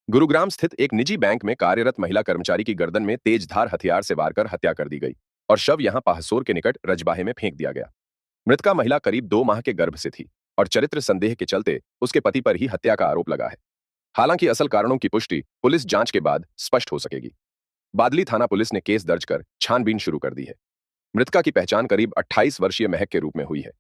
गुरुग्राम स्थित एक निजी बैंक में कार्यरत महिला कर्मचारी की गर्दन में तेजधार हथियार से वार कर हत्या कर दी गई और शव यहां पाहसोर के निकट रजबाहे में फेंक दिया गया। मृतका महिला करीब 2 माह के गर्भ से थी और चरित्र संदेह के चलते उसके पति पर ही हत्या का आरोप लगा है। हालांकि असल कारणों की पुष्टि पुलिस जांच के बाद स्पष्ट हो सकेगी। बादली थाना पुलिस ने केस दर्ज कर छानबीन शुरू कर दी है। मृतका की पहचान करीब 28 वर्षीय महक के रूप में हुई है।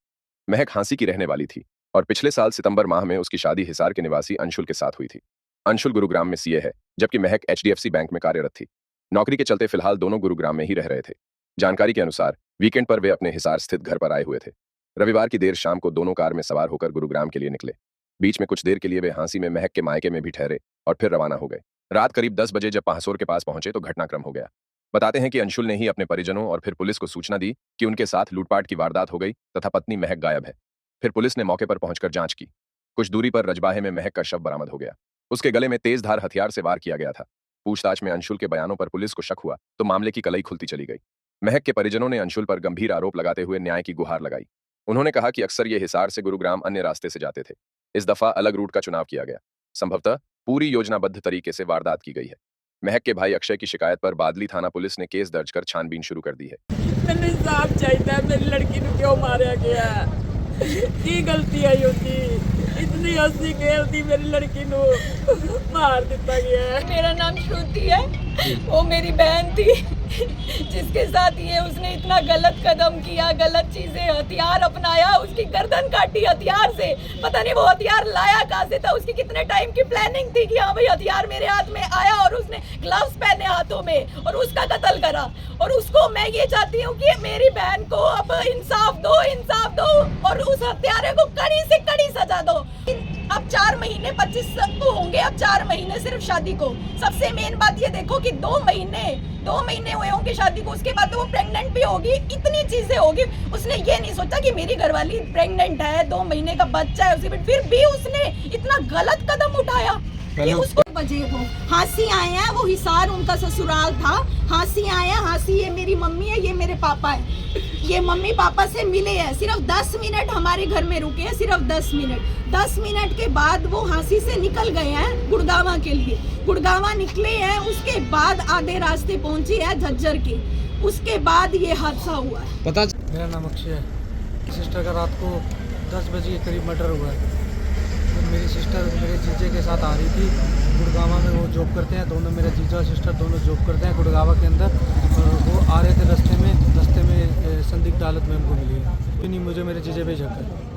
महक हांसी की रहने वाली थी और पिछले साल सितंबर माह में उसकी शादी हिसार के निवासी अंशुल के साथ हुई थी। अंशुल गुरुग्राम में सीए है, जबकि महक एचडीएफसी बैंक में कार्यरत थी। नौकरी के चलते फिलहाल दोनों गुरुग्राम में ही रह रहे थे। जानकारी के अनुसार वीकेंड पर वे अपने हिसार स्थित घर पर आए हुए थे। रविवार की देर शाम को दोनों कार में सवार होकर गुरुग्राम के लिए निकले। बीच में कुछ देर के लिए वे हांसी में महक के मायके में भी ठहरे और फिर रवाना हो गए। रात करीब 10 बजे जब पाहसोर के पास पहुंचे तो घटनाक्रम हो गया। बताते हैं कि अंशुल ने ही अपने परिजनों और फिर पुलिस को सूचना दी कि उनके साथ लूटपाट की वारदात हो गई तथा पत्नी महक गायब है। फिर पुलिस ने मौके पर पहुंचकर जांच की। कुछ दूरी पर रजबाहे में महक का शव बरामद हो गया। उसके गले में तेजधार हथियार से वार किया गया था। पूछताछ में अंशुल के बयानों पर पुलिस को शक हुआ तो मामले की कलई खुलती चली गई। महक के परिजनों ने अंशुल पर गंभीर आरोप लगाते हुए न्याय की गुहार लगाई। उन्होंने कहा कि अक्सर ये हिसार से गुरुग्राम अन्य रास्ते से जाते थे। इस दफा अलग रूट का चुनाव किया गया। संभवतः पूरी योजनाबद्ध तरीके से वारदात की गई है। महक के भाई अक्षय की शिकायत पर बादली थाना पुलिस ने केस दर्ज कर छानबीन शुरू कर दी है। मैंने इंसाफ चाहिए, मेरी लड़की को क्यों मारा गया? की गलती है योगी? इतनी हंसी खेलती मेरी लड़की को मार दिता गया। मेरा नाम श्रुति है, वो मेरी बहन थी जिसके साथ ये उसने इतना गलत कदम किया, गलत चीजें, हथियार अपनाया, उसकी गर्दन काटी हथियार से। पता नहीं वो हथियार लाया कहाँ से था, उसकी कितने टाइम की प्लानिंग थी कि हाँ भाई हथियार मेरे हाथ में आया और उसने ग्लव्स पहने हाथों में और उसका कत्ल करा। और उसको मैं ये चाहती हूँ कि मेरी बहन को अब इंसाफ दो और उस हत्यारे को कड़ी से कड़ी सजा दो। अब 4 महीने 25 को होंगे, अब 4 महीने सिर्फ शादी को। सबसे मेन बात ये देखो कि 2 महीने हुए होंगे शादी को, उसके बाद तो वो प्रेग्नेंट भी होगी, इतनी चीजें होगी। उसने ये नहीं सोचा कि मेरी घरवाली प्रेग्नेंट है, 2 महीने का बच्चा है उसी, फिर भी उसने इतना गलत कदम उठाया कि उसको बजे हो। हांसी आए हैं, वो हिसार उनका ससुराल था। हांसी आए हैं, हांसी ये मेरी मम्मी है, ये मेरे पापा है। ये मम्मी पापा से मिले हैं, सिर्फ 10 मिनट हमारे घर में रुके हैं, सिर्फ 10 मिनट। 10 मिनट के बाद वो हांसी से निकल गए हैं गुड़गावा के लिए। गुड़गावा निकले हैं, उसके बाद आधे रास्ते पहुंची है झज्जर के, उसके बाद ये हादसा हुआ है। पता मेरा नाम अक्षय है। सिस्टर का रात को 10 बजे के करीब मर्डर हुआ है। तो मेरी सिस्टर मेरे जीजे के साथ आ रही थी। गुड़गावा में वो जॉब करते हैं, दोनों मेरे जीजा और सिस्टर दोनों जॉब करते हैं गुड़गावा के अंदर। और वो आ रहे थे, रास्ते में संदिग्ध हालत में हमको मिली। नहीं, मुझे मेरे जीजे पे शक है।